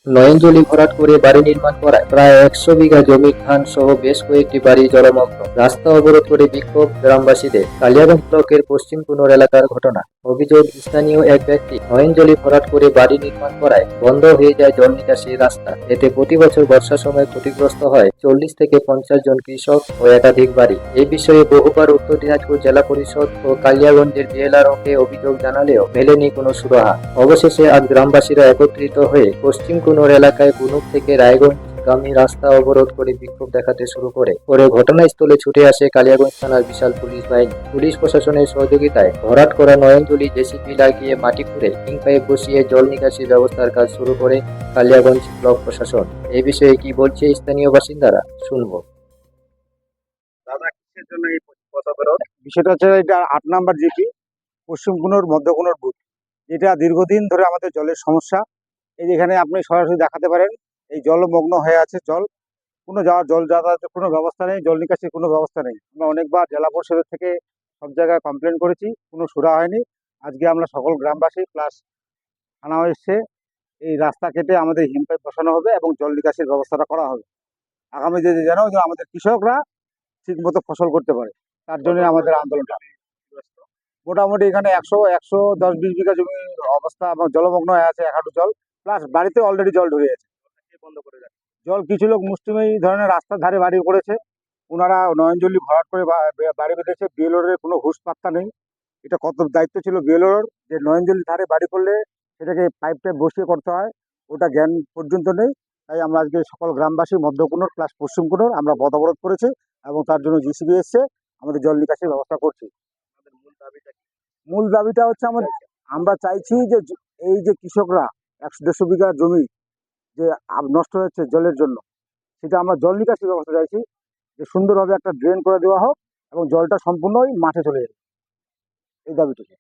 নয়নজলি ভরাট করে বাড়ি নির্মাণ করায় প্রায় ১০০ বিঘা জমির ধান সহ বেশ কয়েকটি বাড়ি জলমগ্ন। রাস্তা অবরোধ করে বিক্ষোভ গ্রামবাসীদের। কালিয়াগঞ্জ ব্লকের পশ্চিম কুনোর এলাকার ঘটনা। অভিযোগ, স্থানীয় এক ব্যক্তি নয়নজলি ভরাট করে বাড়ি নির্মাণ করায় বন্ধ হয়ে যায় জল নিকাশি রাস্তা। এতে প্রতি বছর বর্ষার সময় ক্ষতিগ্রস্ত হয় ৪০ থেকে ৫০ জন কৃষক ও একাধিক বাড়ি। এই বিষয়ে বহুবার উত্তর দিনাজপুর জেলা পরিষদ ও কালিয়াগঞ্জের বিএলআরওকে অভিযোগ জানালেও মেলেনি কোনো সুরাহা। অবশেষে আজ গ্রামবাসীরা একত্রিত হয়ে পশ্চিম কুনোর এলাকায় বুনুক থেকে রায়গঞ্জগামী রাস্তা অবরোধ করে বিক্ষোভ দেখাতে শুরু করে। পরে ঘটনাস্থলে ছুটে আসে কালিয়াগঞ্জ থানার বিশাল পুলিশ বাহিনী। পুলিশ প্রশাসনের সহযোগিতায় ভরাট করা নয়নজলি জেসিপি লাগিয়ে মাটি খুঁড়ে কিং পাইপ বসিয়ে জল নিকাশি ব্যবস্থার কাজ শুরু করে কালিয়াগঞ্জ ব্লক প্রশাসন। এই বিষয়ে কি বলছে স্থানীয় বাসিন্দারা, শুনবো। দাদা, কিসের জন্য এই পথ অবরোধ? বিষয়টা হচ্ছে, এটা ৮ নম্বর জিপি, পশ্চিম কুনোর মধ্যকুনোর বুথ। এটা দীর্ঘদিন ধরে আমাদের জলের সমস্যা। এই যেখানে আপনি সরাসরি দেখাতে পারেন, এই জলমগ্ন হয়ে আছে জল। কোনো জল যাতায়াতের কোনো ব্যবস্থা নেই, জল নিকাশির কোনো ব্যবস্থা নেই। আমরা অনেকবার জেলা পরিষদের থেকে সব জায়গায় কমপ্লেন করেছি, কোনো সুরা হয়নি। আজকে আমরা সকল গ্রামবাসী প্লাস থানাও এসছে, এই রাস্তা কেটে আমাদের হিমপাইপ বসানো হবে এবং জল নিকাশির ব্যবস্থাটা করা হবে। আগামী দিনে যেন আমাদের কৃষকরা ঠিক মতো ফসল করতে পারে, তার জন্য আমাদের আন্দোলনটা। মোটামুটি এখানে ১১০-১২ বিঘা জমির অবস্থা এবং জলমগ্ন হয়ে আছে, এক হাঁটু জল, প্লাস বাড়িতে অলরেডি জল ঢুকে গেছে। জল কিছু লোক মুষ্টিমেয় ধরনের রাস্তার ধারে বাড়ি করেছে, ওনারা নয়নজলি ভরাট করে বাড়ি বেঁধেছে। বিএলওর কোনো ঘুষ পাত্তা নেই। এটা কত দায়িত্ব ছিল বিএলওর, যে নয়নজলি ধারে বাড়ি করলে সেটাকে পাইপ টাইপ বসিয়ে করতে হয়, ওটা জ্ঞান পর্যন্ত নেই। তাই আমরা আজকে সকল গ্রামবাসী মধ্যকুনোর প্লাস পশ্চিম কুনোর আমরা পথ অবরোধ করেছি এবং তার জন্য জিসিবি এসছে, আমাদের জল নিকাশির ব্যবস্থা করছি। মূল দাবিটা হচ্ছে আমরা চাইছি যে এই যে কৃষকরা ১০০-১৫০ বিঘা জমি যে নষ্ট হচ্ছে জলের জন্য, সেটা আমরা জল নিকাশির ব্যবস্থা চাইছি, যে সুন্দরভাবে একটা ড্রেন করে দেওয়া হোক এবং জলটা সম্পূর্ণই মাঠে চলে যাবে, এই দাবিটুকু।